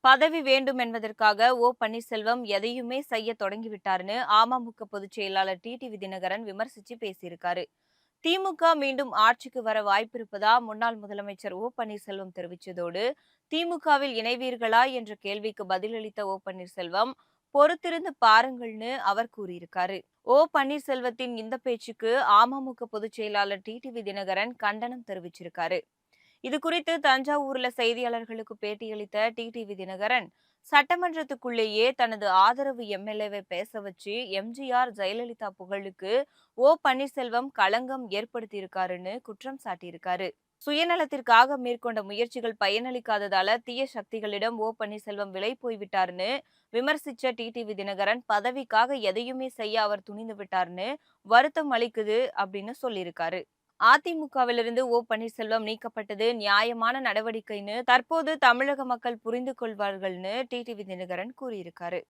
பதவி வேண்டும் என்பதற்காக பன்னீர்செல்வம் எதையுமே செய்ய தொடங்கிவிட்டாருன்னு அமமுக பொதுச் செயலாளர் டிடிவி தினகரன் விமர்சிச்சு பேசியிருக்காரு. திமுக மீண்டும் ஆட்சிக்கு வர வாய்ப்பிருப்பதா முன்னாள் முதலமைச்சர் பன்னீர்செல்வம் தெரிவித்ததோடு, திமுகவில் இணைவீர்களா என்ற கேள்விக்கு பதிலளித்த பன்னீர்செல்வம், பொறுத்திருந்து பாருங்கள்னு அவர் கூறியிருக்காரு. பன்னீர்செல்வத்தின் இந்த பேச்சுக்கு அமமுக பொதுச் செயலாளர் டிடிவி தினகரன் கண்டனம் தெரிவிச்சிருக்காரு. இதுகுறித்து தஞ்சாவூர்ல செய்தியாளர்களுக்கு பேட்டியளித்த டிடிவி தினகரன், சட்டமன்றத்துக்குள்ளேயே தனது ஆதரவு எம்எல்ஏவை பேச வச்சு எம்ஜிஆர், ஜெயலலிதா புகழுக்கு பன்னீர்செல்வம் களங்கம் ஏற்படுத்தியிருக்காருன்னு குற்றம் சாட்டியிருக்காரு. சுயநலத்திற்காக மேற்கொண்ட முயற்சிகள் பயனளிக்காததால தீய சக்திகளிடம் பன்னீர்செல்வம் விலை போய்விட்டாருன்னு விமர்சிச்ச டிடிவி தினகரன், பதவிக்காக எதையுமே செய்ய அவர் துணிந்து விட்டார்னு வருத்தம் அளிக்குது அப்படின்னு சொல்லியிருக்காரு. அதிமுகவிலிருந்து பன்னீர்செல்வம் நீக்கப்பட்டது நியாயமான நடவடிக்கைன்னு தற்போது தமிழக மக்கள் புரிந்து கொள்வார்கள்னு டிடிவி தினகரன் கூறியிருக்காரு.